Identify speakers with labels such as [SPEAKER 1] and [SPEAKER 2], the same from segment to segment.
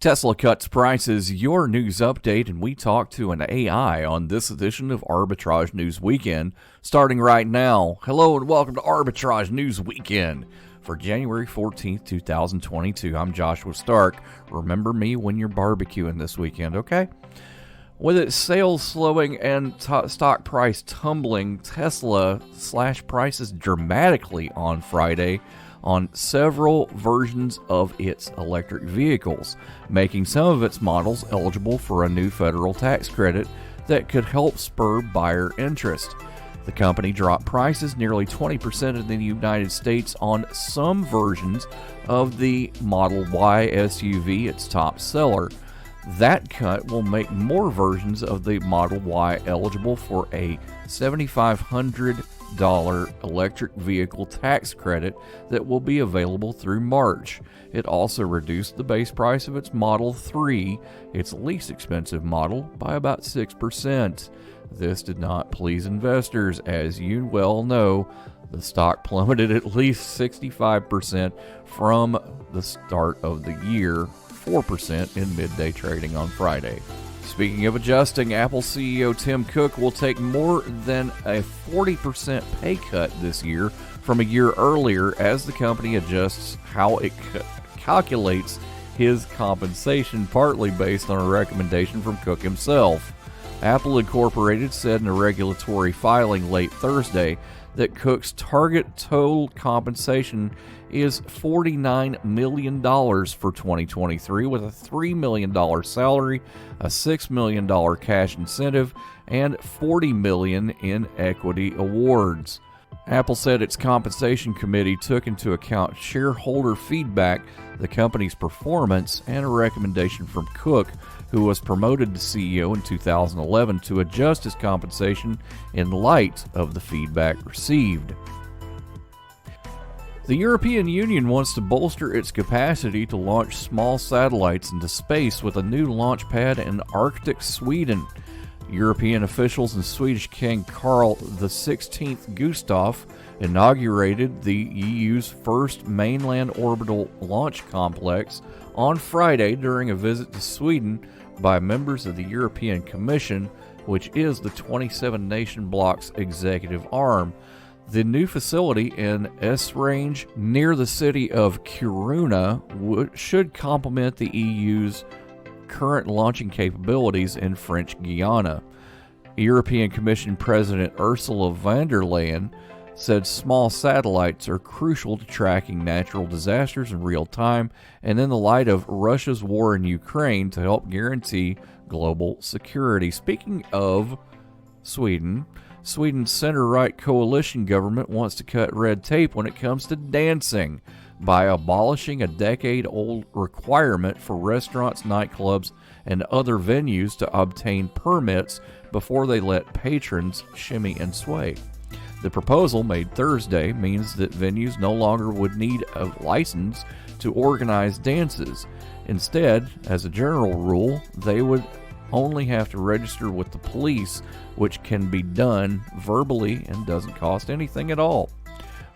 [SPEAKER 1] Tesla cuts prices, your news update, and we talk to an AI on this edition of Arbitrage News Weekend, starting right now. Hello and welcome to Arbitrage News Weekend for January 14th, 2022. I'm Joshua Stark. Remember me when you're barbecuing this weekend, okay? With its sales slowing and stock price tumbling, Tesla slashed prices dramatically on Friday on several versions of its electric vehicles, making some of its models eligible for a new federal tax credit that could help spur buyer interest. The company dropped prices nearly 20% in the United States on some versions of the Model Y SUV, its top seller. That cut will make more versions of the Model Y eligible for a $7,500 electric vehicle tax credit that will be available through March. It also reduced the base price of its Model 3, its least expensive model, by about 6%. This did not please investors. As you well know, the stock plummeted at least 65% from the start of the year, 4% in midday trading on Friday. Speaking of adjusting, Apple CEO Tim Cook will take more than a 40% pay cut this year from a year earlier as the company adjusts how it calculates his compensation, partly based on a recommendation from Cook himself. Apple Incorporated said in a regulatory filing late Thursday that Cook's target total compensation is $49 million for 2023, with a $3 million salary, a $6 million cash incentive, and $40 million in equity awards. Apple said its compensation committee took into account shareholder feedback, the company's performance, and a recommendation from Cook, who was promoted to CEO in 2011, to adjust his compensation in light of the feedback received. The European Union wants to bolster its capacity to launch small satellites into space with a new launch pad in Arctic Sweden. European officials and Swedish King Carl XVI Gustaf inaugurated the EU's first mainland orbital launch complex on Friday during a visit to Sweden by members of the European Commission, which is the 27-nation bloc's executive arm. The new facility in Esrange, near the city of Kiruna, should complement the EU's current launching capabilities in French Guiana. European Commission President Ursula von der Leyen said small satellites are crucial to tracking natural disasters in real time and in the light of Russia's war in Ukraine to help guarantee global security. Speaking of Sweden, Sweden's center-right coalition government wants to cut red tape when it comes to dancing by abolishing a decade-old requirement for restaurants, nightclubs, and other venues to obtain permits before they let patrons shimmy and sway. The proposal, made Thursday, means that venues no longer would need a license to organize dances. Instead, as a general rule, they would only have to register with the police, which can be done verbally and doesn't cost anything at all.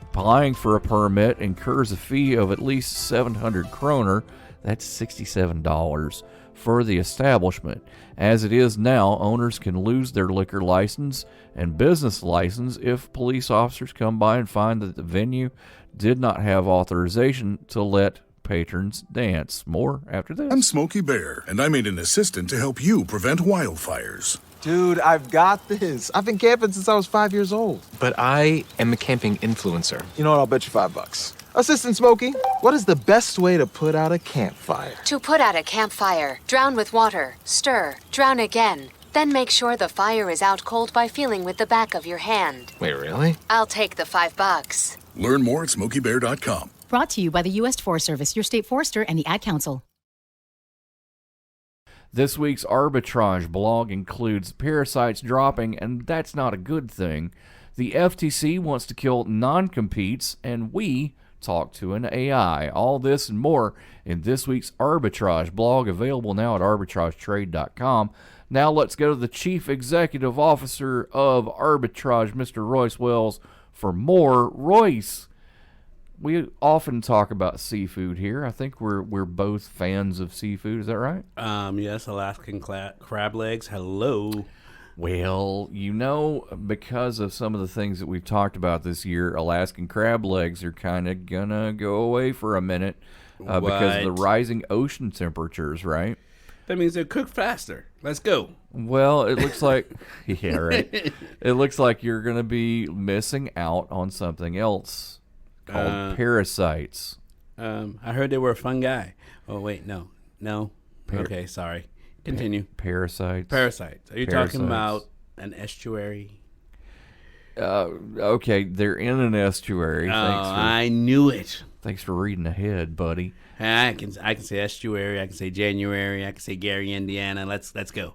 [SPEAKER 1] Applying for a permit incurs a fee of at least 700 kroner, that's $67, for the establishment. As it is now, owners can lose their liquor license and business license if police officers come by and find that the venue did not have authorization to let patrons dance. More after this.
[SPEAKER 2] I'm Smokey Bear, and I made an assistant to help you prevent wildfires.
[SPEAKER 3] Dude, I've got this. I've been camping since I was 5 years old.
[SPEAKER 4] But I am a camping influencer.
[SPEAKER 3] You know what? I'll bet you $5. Assistant Smokey, what is the best way to put out a campfire?
[SPEAKER 5] To put out a campfire, drown with water, stir, drown again. Then make sure the fire is out cold by feeling with the back of your hand.
[SPEAKER 4] Wait, really?
[SPEAKER 5] I'll take the $5.
[SPEAKER 2] Learn more at SmokeyBear.com.
[SPEAKER 6] Brought to you by the U.S. Forest Service, your state forester, and the Ad Council.
[SPEAKER 1] This week's arbitrage blog includes parasites dropping, and that's not a good thing. The FTC wants to kill non-competes, and we talk to an AI. All this and more in this week's arbitrage blog, available now at arbitragetrade.com. Now let's go to the Chief Executive Officer of Arbitrage, Mr. Royce Wells, for more. Royce, we often talk about seafood here. I think we're both fans of seafood. Is that right?
[SPEAKER 7] Yes, Alaskan crab legs. Hello.
[SPEAKER 1] Well, because of some of the things that we've talked about this year, Alaskan crab legs are kind of gonna go away for a minute because of the rising ocean temperatures, right?
[SPEAKER 7] That means they're cooked faster. Let's go.
[SPEAKER 1] Well, it looks like, yeah, right. It looks like you're gonna be missing out on something else called parasites.
[SPEAKER 7] I heard they were a fun guy. Oh wait, no. Okay, sorry. Continue.
[SPEAKER 1] Parasites.
[SPEAKER 7] Are you talking about an estuary?
[SPEAKER 1] Okay, they're in an estuary.
[SPEAKER 7] I knew it.
[SPEAKER 1] Thanks for reading ahead, buddy.
[SPEAKER 7] I can say estuary. I can say January. I can say Gary, Indiana. Let's go.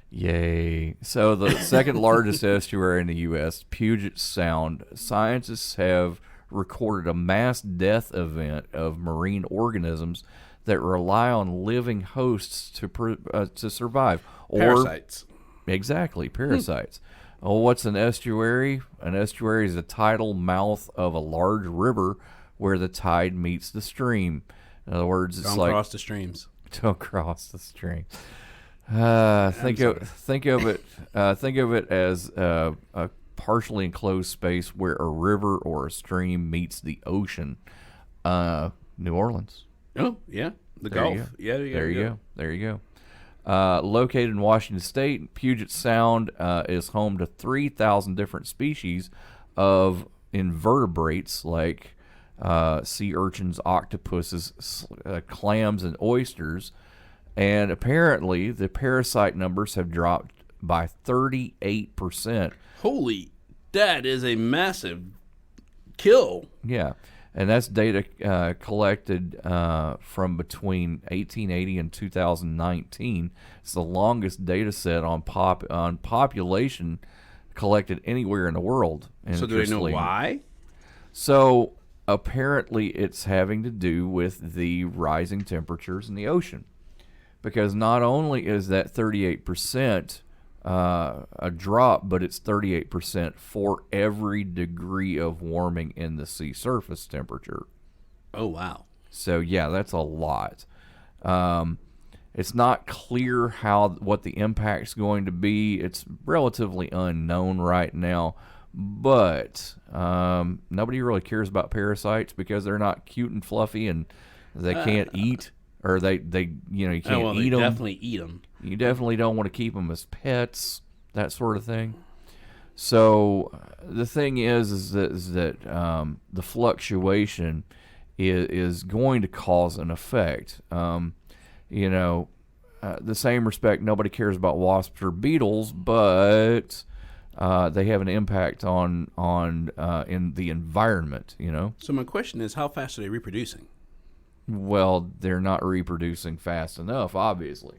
[SPEAKER 1] Yay. So the second largest estuary in the U.S., Puget Sound, scientists have recorded a mass death event of marine organisms that rely on living hosts to survive.
[SPEAKER 7] Parasites.
[SPEAKER 1] Exactly, parasites. Well, what's an estuary? An estuary is a tidal mouth of a large river where the tide meets the stream. In other words, it's
[SPEAKER 7] Don't cross the streams.
[SPEAKER 1] Don't cross the stream. Think of it as a partially enclosed space where a river or a stream meets the ocean. New Orleans.
[SPEAKER 7] Oh, yeah. The Gulf. Yeah,
[SPEAKER 1] there you go. Located in Washington State, Puget Sound is home to 3,000 different species of invertebrates like sea urchins, octopuses, clams, and oysters. And apparently, the parasite numbers have dropped by 38%.
[SPEAKER 7] Holy, that is a massive kill.
[SPEAKER 1] Yeah. And that's data collected from between 1880 and 2019. It's the longest data set on population collected anywhere in the world.
[SPEAKER 7] So do they know why?
[SPEAKER 1] So apparently it's having to do with the rising temperatures in the ocean. Because not only is that 38% a drop, but it's 38% for every degree of warming in the sea surface temperature.
[SPEAKER 7] Oh, wow.
[SPEAKER 1] So, yeah, that's a lot. It's not clear what the impact's going to be. It's relatively unknown right now. But nobody really cares about parasites because they're not cute and fluffy and they can't eat. Or you can't eat them.
[SPEAKER 7] Definitely eat them.
[SPEAKER 1] You definitely don't want to keep them as pets, that sort of thing. So the thing is that the fluctuation is going to cause an effect. The same respect, nobody cares about wasps or beetles, but they have an impact on in the environment.
[SPEAKER 7] So my question is, how fast are they reproducing?
[SPEAKER 1] Well, they're not reproducing fast enough, obviously.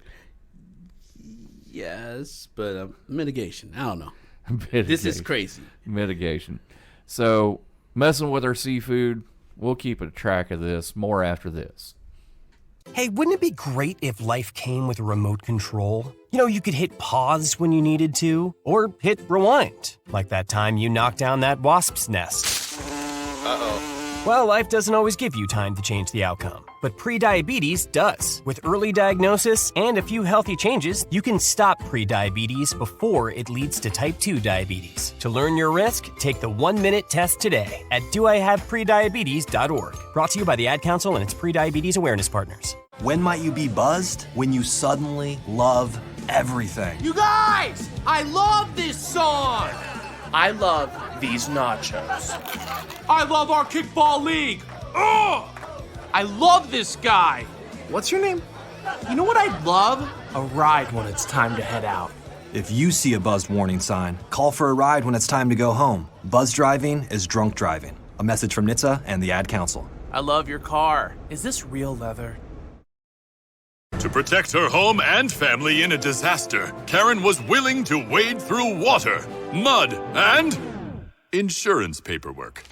[SPEAKER 7] Yes, but mitigation. I don't know.
[SPEAKER 1] Mitigation.
[SPEAKER 7] This is crazy.
[SPEAKER 1] Mitigation. So, messing with our seafood, we'll keep a track of this. More after this.
[SPEAKER 8] Hey, wouldn't it be great if life came with a remote control? You could hit pause when you needed to, or hit rewind, like that time you knocked down that wasp's nest.
[SPEAKER 4] Uh-oh.
[SPEAKER 8] Well, life doesn't always give you time to change the outcome, but prediabetes does. With early diagnosis and a few healthy changes, you can stop prediabetes before it leads to type 2 diabetes. To learn your risk, take the 1-minute test today at doihaveprediabetes.org. Brought to you by the Ad Council and its prediabetes awareness partners.
[SPEAKER 9] When might you be buzzed? When you suddenly love everything.
[SPEAKER 10] You guys, I love this song.
[SPEAKER 11] I love these nachos.
[SPEAKER 10] I love our kickball league. Ugh! I love this guy.
[SPEAKER 11] What's your name?
[SPEAKER 10] You know what I'd love? A ride when it's time to head out.
[SPEAKER 9] If you see a buzzed warning sign, call for a ride when it's time to go home. Buzz driving is drunk driving. A message from NHTSA and the Ad Council.
[SPEAKER 11] I love your car. Is this real leather?
[SPEAKER 12] To protect her home and family in a disaster, Karen was willing to wade through water, mud, and insurance paperwork.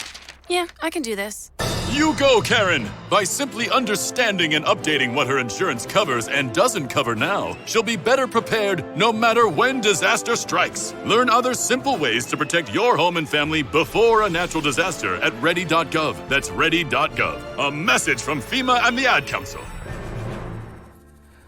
[SPEAKER 13] Yeah, I can do this.
[SPEAKER 12] You go, Karen! By simply understanding and updating what her insurance covers and doesn't cover now, she'll be better prepared no matter when disaster strikes. Learn other simple ways to protect your home and family before a natural disaster at ready.gov. That's ready.gov. A message from FEMA and the Ad Council.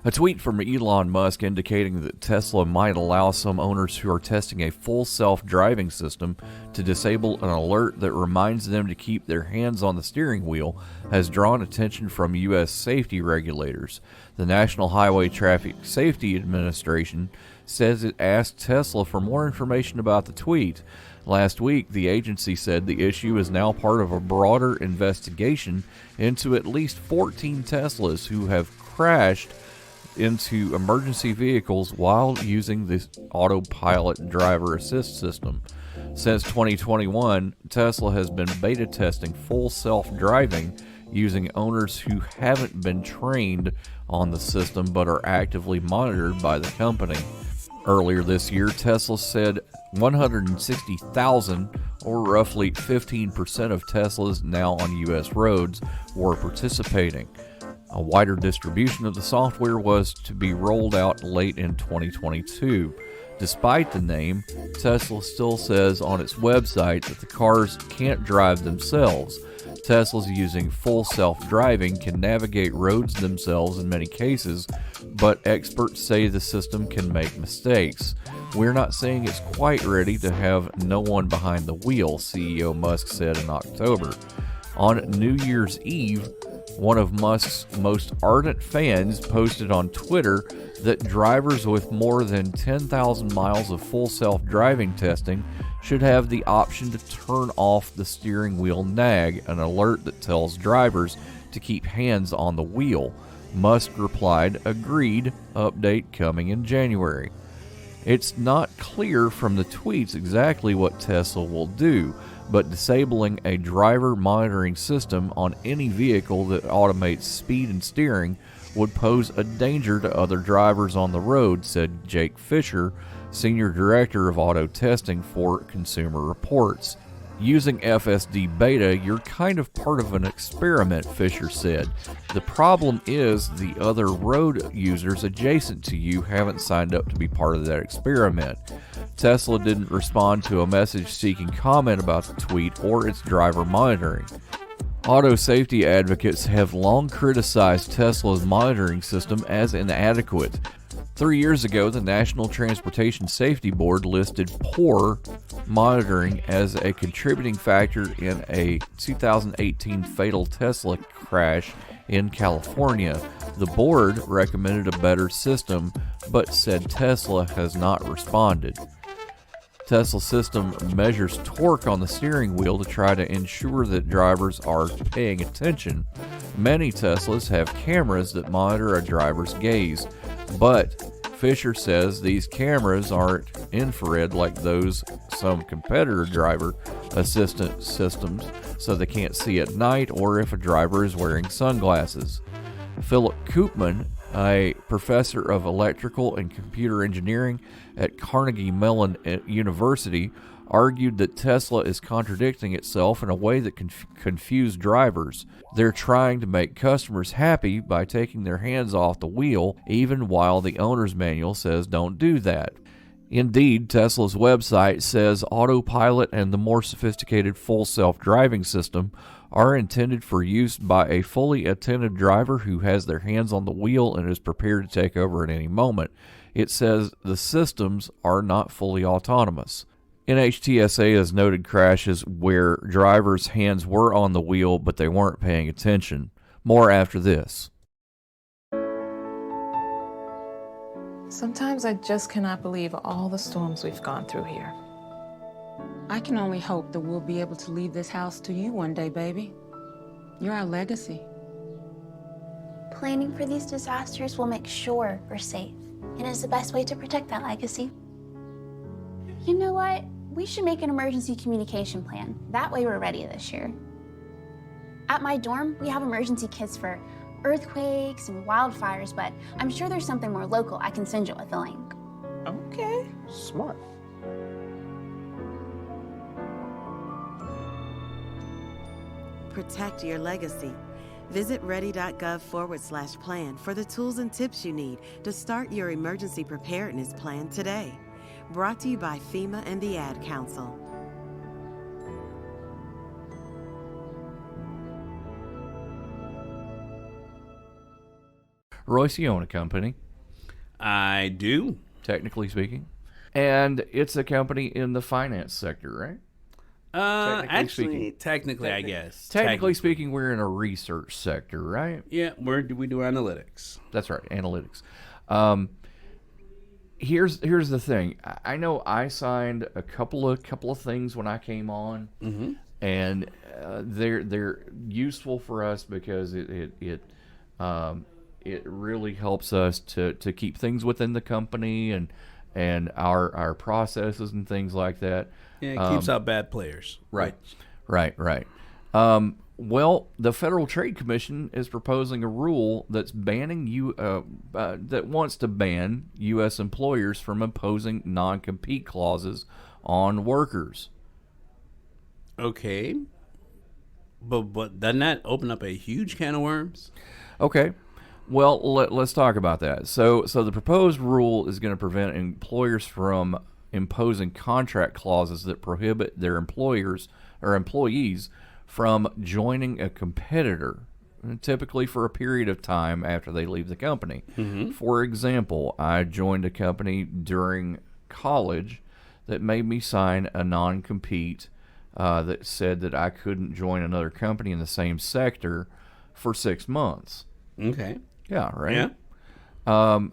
[SPEAKER 1] A tweet from Elon Musk indicating that Tesla might allow some owners who are testing a full self-driving system to disable an alert that reminds them to keep their hands on the steering wheel has drawn attention from U.S. safety regulators. The National Highway Traffic Safety Administration says it asked Tesla for more information about the tweet. Last week, the agency said the issue is now part of a broader investigation into at least 14 Teslas who have crashed into emergency vehicles while using the autopilot driver assist system. Since 2021, Tesla has been beta testing full self-driving using owners who haven't been trained on the system but are actively monitored by the company. Earlier this year, Tesla said 160,000, or roughly 15% of Teslas now on U.S. roads, were participating. A wider distribution of the software was to be rolled out late in 2022. Despite the name, Tesla still says on its website that the cars can't drive themselves. Teslas using full self-driving can navigate roads themselves in many cases, but experts say the system can make mistakes. We're not saying it's quite ready to have no one behind the wheel, CEO Musk said in October. On New Year's Eve, one of Musk's most ardent fans posted on Twitter that drivers with more than 10,000 miles of full self-driving testing should have the option to turn off the steering wheel nag, an alert that tells drivers to keep hands on the wheel. Musk replied, "Agreed, update coming in January." It's not clear from the tweets exactly what Tesla will do, but disabling a driver monitoring system on any vehicle that automates speed and steering would pose a danger to other drivers on the road, said Jake Fisher, Senior Director of Auto Testing for Consumer Reports. Using FSD Beta, you're kind of part of an experiment, Fisher said. The problem is the other road users adjacent to you haven't signed up to be part of that experiment. Tesla didn't respond to a message seeking comment about the tweet or its driver monitoring. Auto safety advocates have long criticized Tesla's monitoring system as inadequate. 3 years ago, the National Transportation Safety Board listed poor monitoring as a contributing factor in a 2018 fatal Tesla crash in California. The board recommended a better system, but said Tesla has not responded. Tesla's system measures torque on the steering wheel to try to ensure that drivers are paying attention. Many Teslas have cameras that monitor a driver's gaze, but Fisher says these cameras aren't infrared like those some competitor driver assistant systems, so they can't see at night or if a driver is wearing sunglasses. Philip Koopman, a professor of electrical and computer engineering at Carnegie Mellon University, argued that Tesla is contradicting itself in a way that can confuse drivers. They're trying to make customers happy by taking their hands off the wheel, even while the owner's manual says don't do that. Indeed, Tesla's website says autopilot and the more sophisticated full self-driving system are intended for use by a fully attentive driver who has their hands on the wheel and is prepared to take over at any moment. It says the systems are not fully autonomous. NHTSA has noted crashes where drivers' hands were on the wheel but they weren't paying attention. More after this.
[SPEAKER 14] Sometimes I just cannot believe all the storms we've gone through here.
[SPEAKER 15] I can only hope that we'll be able to leave this house to you one day, baby. You're our legacy.
[SPEAKER 16] Planning for these disasters will make sure we're safe, and is the best way to protect that legacy. You know what? We should make an emergency communication plan. That way we're ready this year. At my dorm, we have emergency kits for earthquakes and wildfires, but I'm sure there's something more local I can send you with a link.
[SPEAKER 14] Okay, smart.
[SPEAKER 13] protect your legacy. Visit ready.gov/plan for the tools and tips you need to start your emergency preparedness plan today. Brought to you by FEMA and the Ad Council.
[SPEAKER 1] Royce, you own a company.
[SPEAKER 7] I do.
[SPEAKER 1] Technically speaking. And it's a company in the finance sector, right?
[SPEAKER 7] Technically, I guess.
[SPEAKER 1] Technically speaking, we're in a research sector, right?
[SPEAKER 7] Yeah, we do analytics.
[SPEAKER 1] That's right, analytics. Here's the thing. I know I signed a couple of things when I came on, and they're useful for us because it really helps us to keep things within the company and our processes and things like that.
[SPEAKER 7] Yeah, it keeps out bad players.
[SPEAKER 1] Right. Well, the Federal Trade Commission is proposing a rule that's banning that wants to ban U.S. employers from imposing non-compete clauses on workers.
[SPEAKER 7] Okay, but doesn't that open up a huge can of worms?
[SPEAKER 1] Okay. Well, let's talk about that. So the proposed rule is going to prevent employers from imposing contract clauses that prohibit their employers or employees from joining a competitor, typically for a period of time after they leave the company. For example, I joined a company during college that made me sign a non-compete that said that I couldn't join another company in the same sector for 6 months.
[SPEAKER 7] Okay.
[SPEAKER 1] Yeah, right?
[SPEAKER 7] Yeah.
[SPEAKER 1] And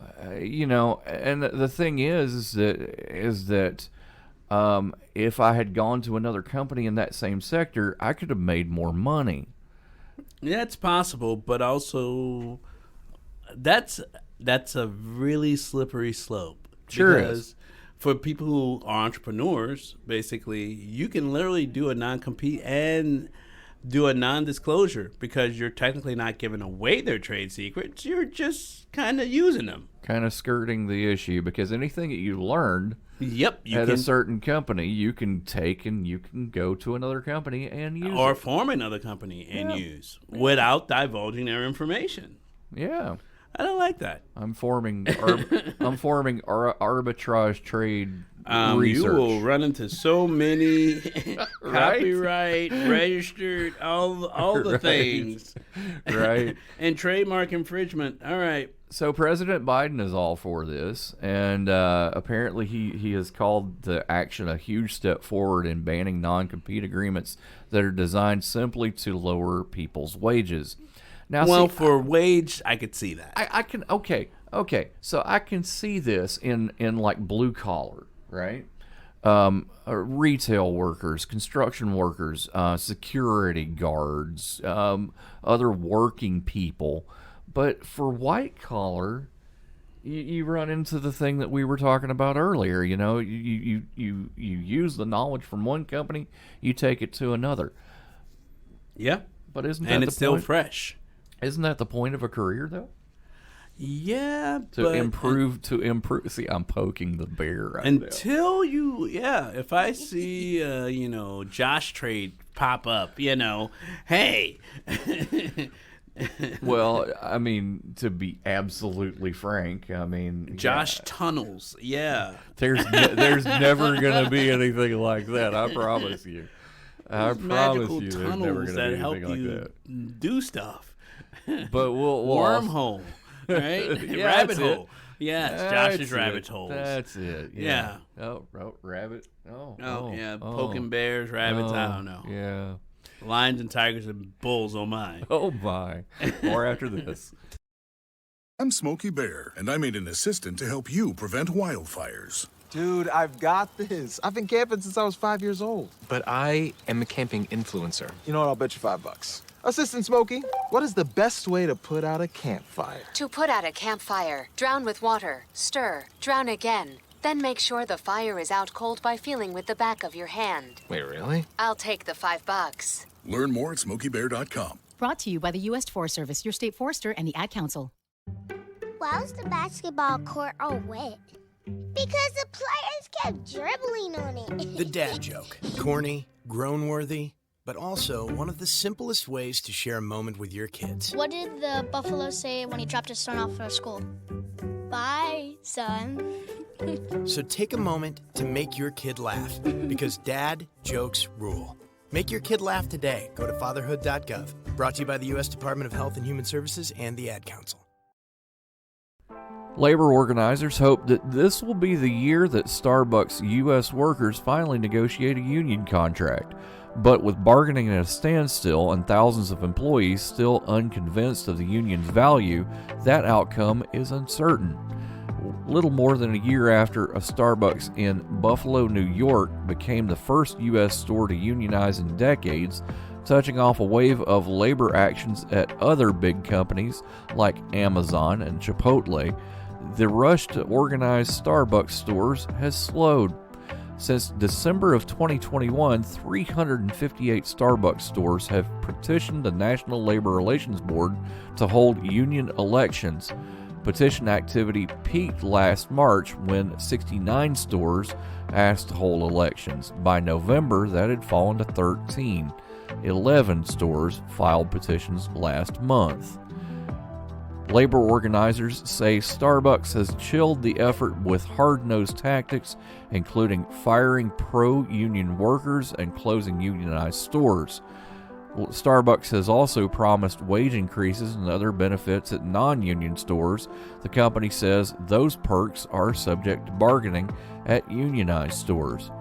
[SPEAKER 1] the thing is that if I had gone to another company in that same sector, I could have made more money.
[SPEAKER 7] Yeah, it's possible, but also that's a really slippery slope.
[SPEAKER 1] Sure
[SPEAKER 7] because
[SPEAKER 1] is.
[SPEAKER 7] For people who are entrepreneurs, basically, you can literally do a non-compete and do a non-disclosure because you're technically not giving away their trade secrets. You're just kind of using them.
[SPEAKER 1] Kind of skirting the issue because anything that you learned
[SPEAKER 7] at
[SPEAKER 1] a certain company, you can take and you can go to another company and use
[SPEAKER 7] or
[SPEAKER 1] it.
[SPEAKER 7] form another company and use without divulging their information.
[SPEAKER 1] Yeah.
[SPEAKER 7] I don't like that.
[SPEAKER 1] I'm forming arbitrage trade research.
[SPEAKER 7] You will run into so many copyright, registered, all the things.
[SPEAKER 1] Right.
[SPEAKER 7] And trademark infringement. All right.
[SPEAKER 1] So President Biden is all for this, and apparently he has called the action a huge step forward in banning non-compete agreements that are designed simply to lower people's wages. Now,
[SPEAKER 7] for wage, I could see that.
[SPEAKER 1] I can okay. So I can see this in like blue collar, right? Retail workers, construction workers, security guards, other working people. But for white collar, you run into the thing that we were talking about earlier. You know, you use the knowledge from one company, you take it to another.
[SPEAKER 7] Yeah,
[SPEAKER 1] but isn't that
[SPEAKER 7] and
[SPEAKER 1] the
[SPEAKER 7] it's still
[SPEAKER 1] point?
[SPEAKER 7] fresh?
[SPEAKER 1] Isn't that the point of a career, though?
[SPEAKER 7] Yeah,
[SPEAKER 1] to improve. See, I'm poking the bear right
[SPEAKER 7] until you. Yeah, if I see, Josh Trade pop up, hey.
[SPEAKER 1] Well, I mean, to be absolutely frank,
[SPEAKER 7] Josh Tunnels. Yeah,
[SPEAKER 1] there's never gonna be anything like that. I promise you. I promise you, there's never gonna be anything like that.
[SPEAKER 7] Do stuff.
[SPEAKER 1] But we'll
[SPEAKER 7] wormhole, right?
[SPEAKER 1] Yeah,
[SPEAKER 7] rabbit hole. Yes, Josh's rabbit holes.
[SPEAKER 1] That's it. Yeah. Oh, rabbit. Oh,
[SPEAKER 7] yeah. Poking bears, rabbits. I don't know.
[SPEAKER 1] Yeah.
[SPEAKER 7] Lions and tigers and bulls. Oh my.
[SPEAKER 1] Oh my. More after this.
[SPEAKER 2] I'm Smokey Bear, and I made an assistant to help you prevent wildfires.
[SPEAKER 3] Dude, I've got this. I've been camping since I was 5 years old.
[SPEAKER 4] But I am a camping influencer.
[SPEAKER 3] You know what? I'll bet you $5. Assistant Smokey, what is the best way to put out a campfire?
[SPEAKER 5] To put out a campfire, drown with water, stir, drown again. Then make sure the fire is out cold by feeling with the back of your hand.
[SPEAKER 4] Wait, really?
[SPEAKER 5] I'll take the $5.
[SPEAKER 2] Learn more at SmokeyBear.com.
[SPEAKER 6] Brought to you by the U.S. Forest Service, your state forester, and the Ad Council.
[SPEAKER 17] Why was the basketball court all wet? Because the players kept dribbling on it.
[SPEAKER 18] The dad joke. Corny, grown-worthy, but also one of the simplest ways to share a moment with your kids.
[SPEAKER 17] What did the buffalo say when he dropped his son off for school? Bye, son.
[SPEAKER 18] So take a moment to make your kid laugh, because dad jokes rule. Make your kid laugh today. Go to fatherhood.gov. Brought to you by the U.S. Department of Health and Human Services and the Ad Council.
[SPEAKER 1] Labor organizers hope that this will be the year that Starbucks U.S. workers finally negotiate a union contract. But with bargaining at a standstill and thousands of employees still unconvinced of the union's value, that outcome is uncertain. Little more than a year after a Starbucks in Buffalo, New York became the first U.S. store to unionize in decades, touching off a wave of labor actions at other big companies like Amazon and Chipotle, the rush to organize Starbucks stores has slowed. Since December of 2021, 358 Starbucks stores have petitioned the National Labor Relations Board to hold union elections. Petition activity peaked last March when 69 stores asked to hold elections. By November, that had fallen to 13. 11 stores filed petitions last month. Labor organizers say Starbucks has chilled the effort with hard-nosed tactics, including firing pro-union workers and closing unionized stores. Starbucks has also promised wage increases and other benefits at non-union stores. The company says those perks are subject to bargaining at unionized stores.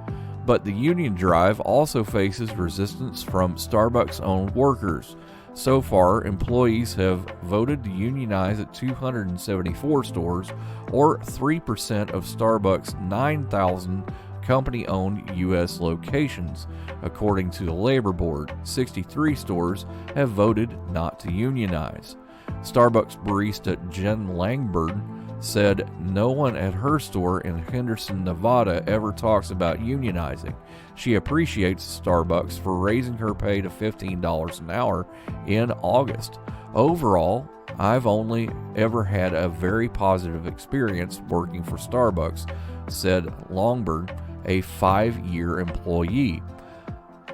[SPEAKER 1] But the union drive also faces resistance from Starbucks' own workers. So far, employees have voted to unionize at 274 stores, or 3% of Starbucks' 9,000 company-owned U.S. locations. According to the Labor Board, 63 stores have voted not to unionize. Starbucks barista Jen Langberg said no one at her store in Henderson, Nevada ever talks about unionizing. She appreciates Starbucks for raising her pay to $15 an hour in August. Overall, I've only ever had a very positive experience working for Starbucks, said Longberg, a 5-year employee.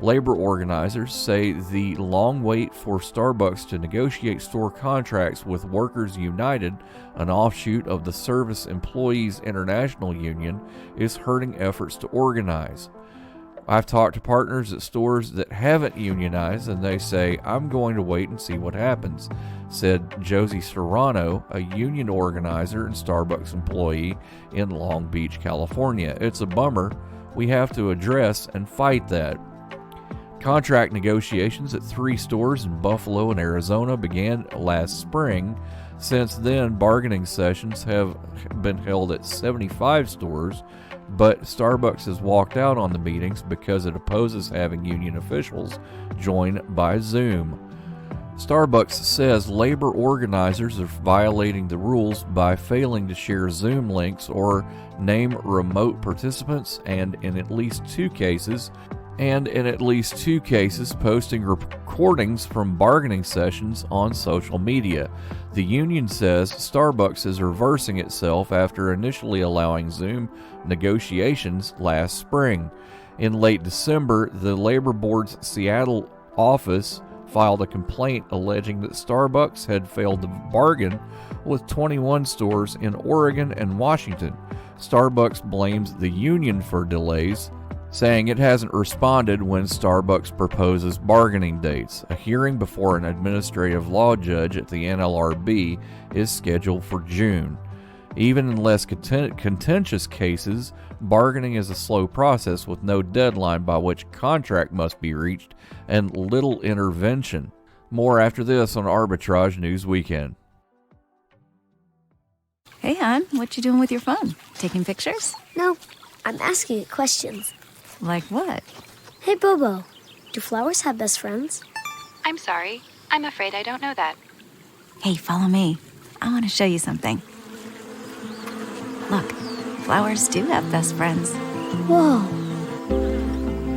[SPEAKER 1] Labor organizers say the long wait for Starbucks to negotiate store contracts with Workers United, an offshoot of the Service Employees International Union, is hurting efforts to organize. I've talked to partners at stores that haven't unionized, and they say, I'm going to wait and see what happens, said Josie Serrano, a union organizer and Starbucks employee in Long Beach, California. It's a bummer. We have to address and fight that. Contract negotiations at 3 stores in Buffalo and Arizona began last spring. Since then, bargaining sessions have been held at 75 stores, but Starbucks has walked out on the meetings because it opposes having union officials join by Zoom. Starbucks says labor organizers are violating the rules by failing to share Zoom links or name remote participants, and in at least two cases, posting recordings from bargaining sessions on social media. The union says Starbucks is reversing itself after initially allowing Zoom negotiations last spring. In late December, the Labor Board's Seattle office filed a complaint alleging that Starbucks had failed to bargain with 21 stores in Oregon and Washington. Starbucks blames the union for delays, saying it hasn't responded when Starbucks proposes bargaining dates. A hearing before an administrative law judge at the NLRB is scheduled for June. Even in less contentious cases, bargaining is a slow process with no deadline by which contract must be reached and little intervention. More after this on Arbitrage News Weekend.
[SPEAKER 19] Hey, hon, what you doing with your phone? Taking pictures?
[SPEAKER 17] No, I'm asking it questions.
[SPEAKER 19] Like what?
[SPEAKER 17] Hey, Bobo, do flowers have best friends?
[SPEAKER 6] I'm sorry. I'm afraid I don't know that.
[SPEAKER 19] Hey, follow me. I want to show you something. Look, flowers do have best friends.
[SPEAKER 17] Whoa.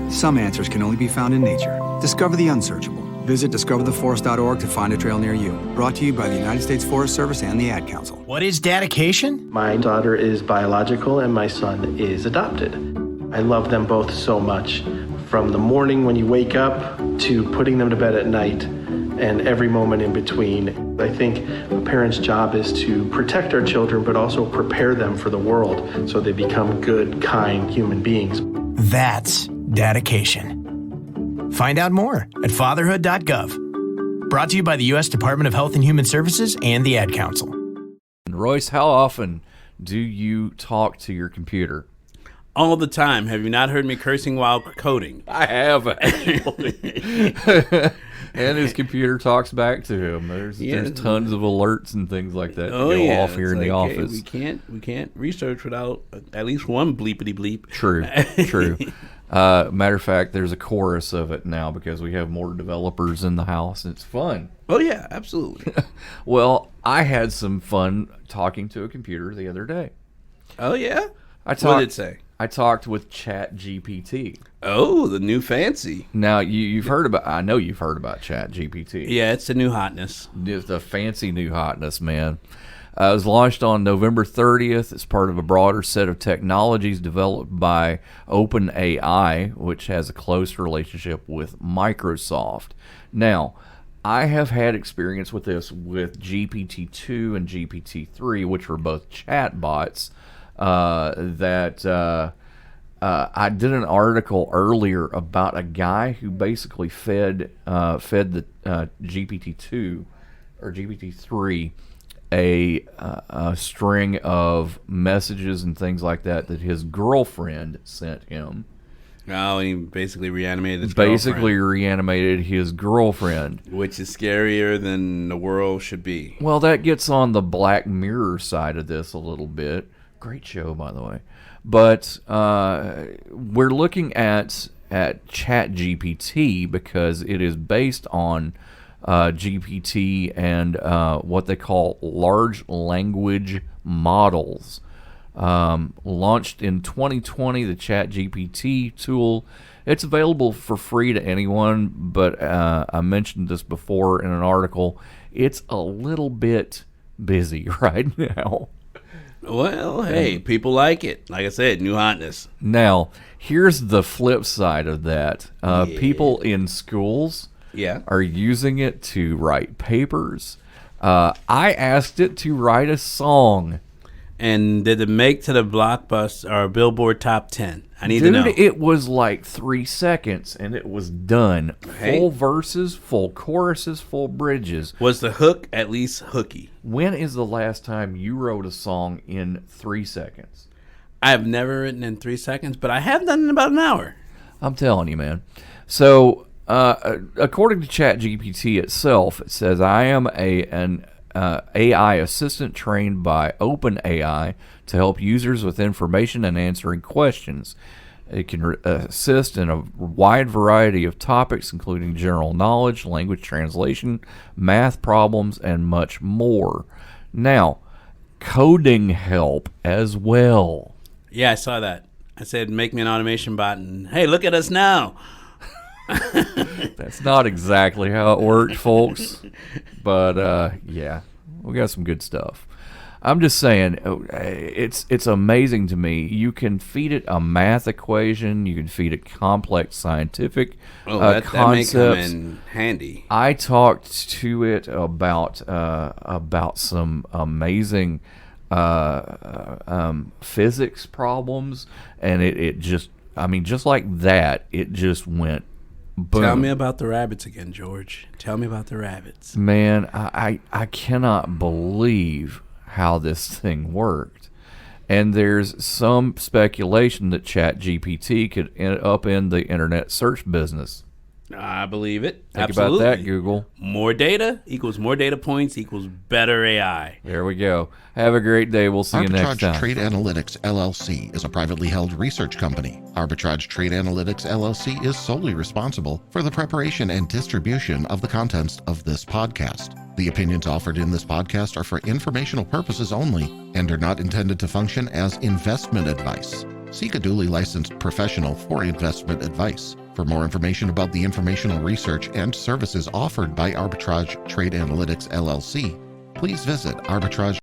[SPEAKER 9] Some answers can only be found in nature. Discover the unsearchable. Visit discovertheforest.org to find a trail near you. Brought to you by the United States Forest Service and the Ad Council.
[SPEAKER 20] What is dedication?
[SPEAKER 21] My daughter is biological and my son is adopted. I love them both so much. From the morning when you wake up to putting them to bed at night and every moment in between. I think a parent's job is to protect our children, but also prepare them for the world so they become good, kind human beings.
[SPEAKER 18] That's dedication. Find out more at fatherhood.gov. Brought to you by the U.S. Department of Health and Human Services and the Ad Council.
[SPEAKER 1] Royce, how often do you talk to your computer?
[SPEAKER 7] All the time. Have you not heard me cursing while coding?
[SPEAKER 1] I have, actually. And his computer talks back to him. There's tons of alerts and things like that go off here in the office.
[SPEAKER 7] Hey, we can't research without at least one bleepity bleep.
[SPEAKER 1] True. Matter of fact, there's a chorus of it now because we have more developers in the house. It's fun.
[SPEAKER 7] Oh yeah, absolutely.
[SPEAKER 1] Well, I had some fun talking to a computer the other day.
[SPEAKER 7] Oh yeah?
[SPEAKER 1] What
[SPEAKER 7] did it say?
[SPEAKER 1] I talked with ChatGPT.
[SPEAKER 7] Oh, the new fancy.
[SPEAKER 1] Now, you've heard about, I know you've heard about ChatGPT.
[SPEAKER 7] Yeah, it's the new hotness.
[SPEAKER 1] It's the fancy new hotness, man. It was launched on November 30th. It's part of a broader set of technologies developed by OpenAI, which has a close relationship with Microsoft. Now, I have had experience with this with GPT-2 and GPT-3, which were both chatbots. I did an article earlier about a guy who basically fed the GPT-2 or GPT-3 a string of messages and things like that his girlfriend sent him.
[SPEAKER 7] Oh, he basically reanimated his
[SPEAKER 1] girlfriend.
[SPEAKER 7] Which is scarier than the world should be.
[SPEAKER 1] Well, that gets on the Black Mirror side of this a little bit. Great show, by the way. But we're looking at ChatGPT because it is based on GPT and what they call large language models. Launched in 2020, the ChatGPT tool. It's available for free to anyone, but I mentioned this before in an article. It's a little bit busy right now.
[SPEAKER 7] Well, hey, people like it. Like I said, new hotness.
[SPEAKER 1] Now, here's the flip side of that. People in schools are using it to write papers. I asked it to write a song.
[SPEAKER 7] And did it make to the Blockbuster or Billboard Top 10? I need to know.
[SPEAKER 1] It was like 3 seconds, and it was done.
[SPEAKER 7] Hey.
[SPEAKER 1] Full verses, full choruses, full bridges.
[SPEAKER 7] Was the hook at least hooky?
[SPEAKER 1] When is the last time you wrote a song in 3 seconds?
[SPEAKER 7] I've never written in 3 seconds, but I have done in about an hour.
[SPEAKER 1] I'm telling you, man. So, according to ChatGPT itself, it says, I am an AI assistant trained by OpenAI to help users with information and answering questions. It can assist in a wide variety of topics, including general knowledge, language translation, math problems, and much more. Now, coding help as well.
[SPEAKER 7] Yeah, I saw that. I said, make me an automation bot, and hey, look at us now.
[SPEAKER 1] That's not exactly how it worked, folks. But yeah, we got some good stuff. I'm just saying, it's amazing to me. You can feed it a math equation. You can feed it complex scientific concepts. That may come in
[SPEAKER 7] handy.
[SPEAKER 1] I talked to it about some amazing physics problems, and it just, I mean, just like that, it just went boom.
[SPEAKER 7] Tell me about the rabbits again, George. Tell me about the rabbits.
[SPEAKER 1] Man, I cannot believe how this thing worked. And there's some speculation that ChatGPT could end up in the internet search business.
[SPEAKER 7] I believe it.
[SPEAKER 1] Think
[SPEAKER 7] Absolutely.
[SPEAKER 1] about that, Google.
[SPEAKER 7] More data equals more data points equals better AI.
[SPEAKER 1] There we go. Have a great day. We'll see you next time.
[SPEAKER 20] Arbitrage Trade Analytics, LLC is a privately held research company. Arbitrage Trade Analytics, LLC is solely responsible for the preparation and distribution of the contents of this podcast. The opinions offered in this podcast are for informational purposes only and are not intended to function as investment advice. Seek a duly licensed professional for investment advice. For more information about the informational research and services offered by Arbitrage Trade Analytics, LLC, please visit Arbitrage